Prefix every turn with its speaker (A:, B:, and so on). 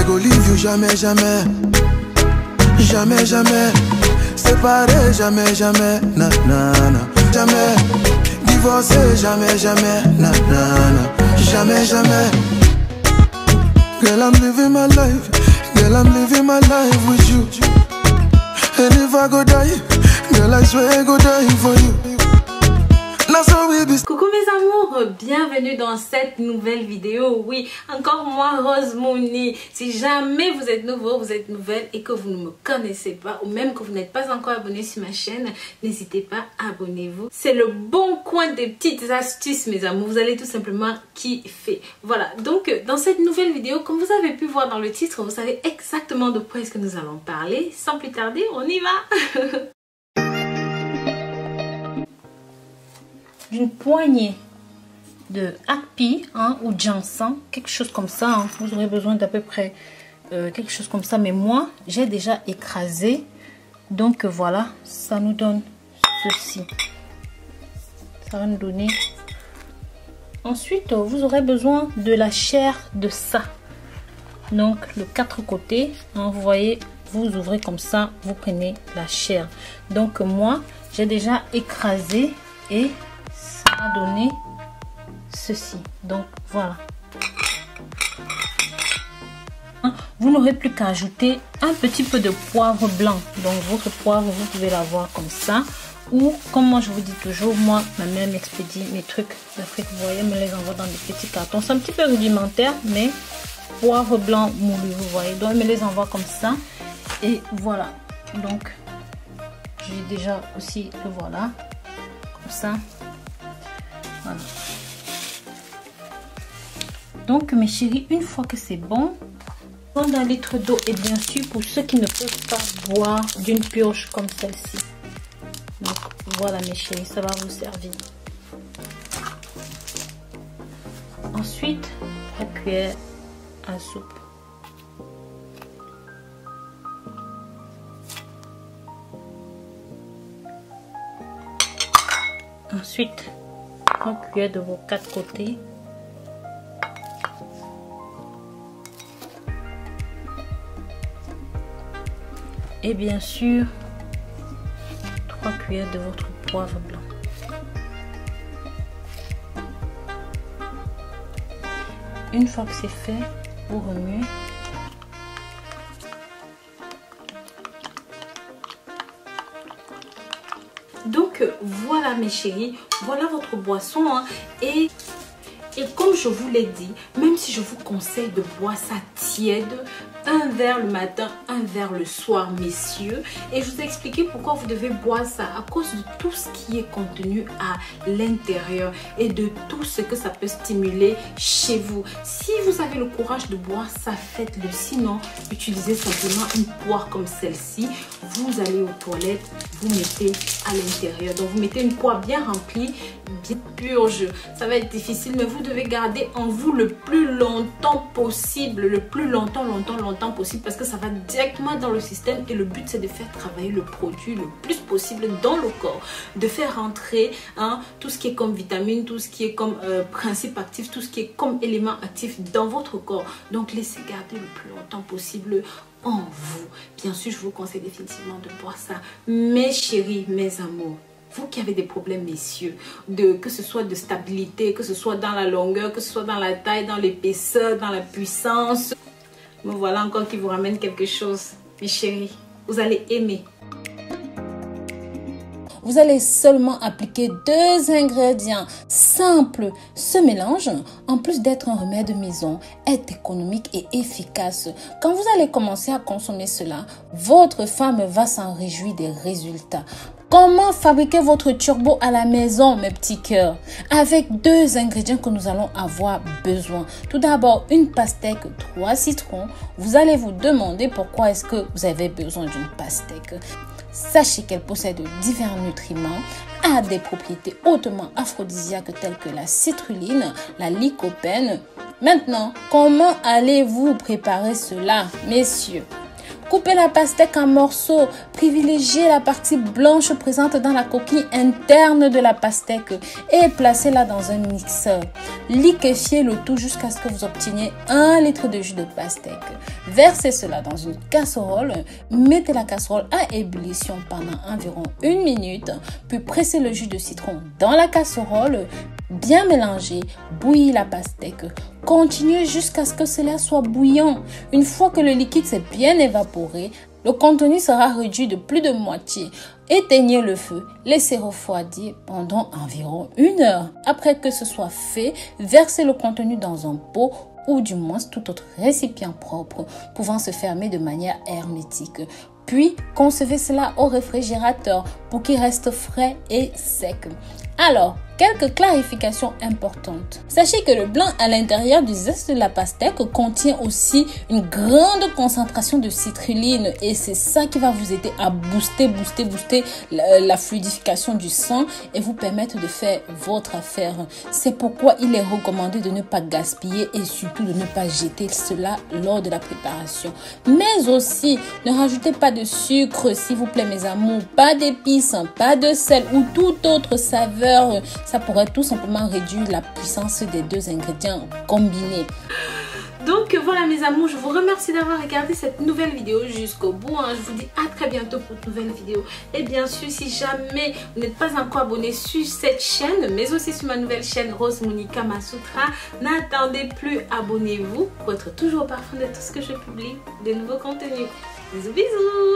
A: go leave you jamais, jamais. Jamais, jamais. Séparé, jamais, jamais. Na, na, na. Jamais. Divorcé, jamais, jamais. Na, na, na. Jamais, jamais. Girl, I'm living my life. Girl, I'm living my life with you. And if I go die, girl, I swear I go die for you.
B: Coucou mes amours, bienvenue dans cette nouvelle vidéo. Oui, encore moi Rose Mouni. Si jamais vous êtes nouveau, vous êtes nouvelle et que vous ne me connaissez pas ou même que vous n'êtes pas encore abonné sur ma chaîne, n'hésitez pas, abonnez-vous. C'est le bon coin des petites astuces mes amours, vous allez tout simplement kiffer. Voilà, donc dans cette nouvelle vidéo, comme vous avez pu voir dans le titre, vous savez exactement de quoi est-ce que nous allons parler. Sans plus tarder, on y va. D'une poignée de Akpi ou ginseng, quelque chose comme ça. Vous aurez besoin d'à peu près quelque chose comme ça. Mais moi, j'ai déjà écrasé. Donc voilà, ça nous donne ceci. Ça va nous donner. Ensuite, vous aurez besoin de la chair de ça. Donc, le 4 côtés. Vous voyez, vous ouvrez comme ça. Vous prenez la chair. Donc, moi, j'ai déjà écrasé et a donné ceci. Donc voilà, vous n'aurez plus qu'à ajouter un petit peu de poivre blanc. Donc votre poivre, vous pouvez l'avoir comme ça, ou comme moi je vous dis toujours, moi ma mère m'expédie mes trucs d'Afrique, vous voyez, me les envoie dans des petits cartons. C'est un petit peu rudimentaire, mais poivre blanc moulu, vous voyez, donc elle me les envoie comme ça. Et voilà, donc j'ai déjà aussi le voilà comme ça. Voilà. Donc mes chéris, une fois que c'est bon, prendre un litre d'eau, et bien sûr pour ceux qui ne peuvent pas boire d'une purge comme celle-ci. Donc voilà mes chéris, ça va vous servir. Ensuite, 3 cuillères à soupe. Ensuite, 3 cuillères de vos 4 côtés. Et bien sûr, 3 cuillères de votre poivre blanc. Une fois que c'est fait, vous remuez. Donc voilà mes chéris, voilà votre boisson et comme je vous l'ai dit, même si je vous conseille de boire ça tiède, un verre le matin, un verre le soir messieurs, et je vous ai expliqué pourquoi vous devez boire ça, à cause de tout ce qui est contenu à l'intérieur et de tout ce que ça peut stimuler chez vous. Si vous avez le courage de boire ça, faites-le, sinon utilisez simplement une poire comme celle-ci. Vous allez aux toilettes, vous mettez à l'intérieur, donc vous mettez une poire bien remplie, bien purge. Ça va être difficile, mais vous devez garder en vous le plus longtemps possible, le plus longtemps possible, parce que ça va directement dans le système et le but c'est de faire travailler le produit le plus possible dans le corps, de faire rentrer tout ce qui est comme vitamine, tout ce qui est comme principe actif, tout ce qui est comme élément actif dans votre corps. Donc laissez garder le plus longtemps possible en vous. Bien sûr, je vous conseille définitivement de boire ça. Mes chéris, mes amours, vous qui avez des problèmes messieurs, que ce soit de stabilité, que ce soit dans la longueur, que ce soit dans la taille, dans l'épaisseur, dans la puissance, me voilà encore qui vous ramène quelque chose. Mes chéris, vous allez aimer. Vous allez seulement appliquer 2 ingrédients simples. Ce mélange, en plus d'être un remède maison, est économique et efficace. Quand vous allez commencer à consommer cela, votre femme va s'en réjouir des résultats. Comment fabriquer votre turbo à la maison, mes petits cœurs? Avec 2 ingrédients que nous allons avoir besoin. Tout d'abord, une pastèque, 3 citrons. Vous allez vous demander pourquoi est-ce que vous avez besoin d'une pastèque. Sachez qu'elle possède divers nutriments, a des propriétés hautement aphrodisiaques telles que la citrulline, la lycopène. Maintenant, comment allez-vous préparer cela, messieurs? Coupez la pastèque en morceaux. Privilégiez la partie blanche présente dans la coquille interne de la pastèque et placez-la dans un mixeur. Liquéfiez le tout jusqu'à ce que vous obteniez 1 litre de jus de pastèque. Versez cela dans une casserole. Mettez la casserole à ébullition pendant environ 1 minute, puis pressez le jus de citron dans la casserole. Bien mélanger, bouillir la pastèque. Continuez jusqu'à ce que cela soit bouillant. Une fois que le liquide s'est bien évaporé, le contenu sera réduit de plus de moitié. Éteignez le feu, laissez refroidir pendant environ 1 heure. Après que ce soit fait, versez le contenu dans un pot ou du moins tout autre récipient propre pouvant se fermer de manière hermétique. Puis, concevez cela au réfrigérateur pour qu'il reste frais et sec. Alors, quelques clarifications importantes. Sachez que le blanc à l'intérieur du zeste de la pastèque contient aussi une grande concentration de citrulline et c'est ça qui va vous aider à booster la fluidification du sang et vous permettre de faire votre affaire. C'est pourquoi il est recommandé de ne pas gaspiller et surtout de ne pas jeter cela lors de la préparation. Mais aussi, ne rajoutez pas de sucre, s'il vous plaît mes amours, pas d'épices, pas de sel ou toute autre saveur. Ça pourrait tout simplement réduire la puissance des 2 ingrédients combinés. Donc voilà mes amours, je vous remercie d'avoir regardé cette nouvelle vidéo jusqu'au bout. Je vous dis à très bientôt pour une nouvelle vidéo. Et bien sûr, si jamais vous n'êtes pas encore abonné sur cette chaîne, mais aussi sur ma nouvelle chaîne Rose Monica Masutra, n'attendez plus, abonnez-vous pour être toujours au parfum de tout ce que je publie, de nouveaux contenus. Bisous bisous.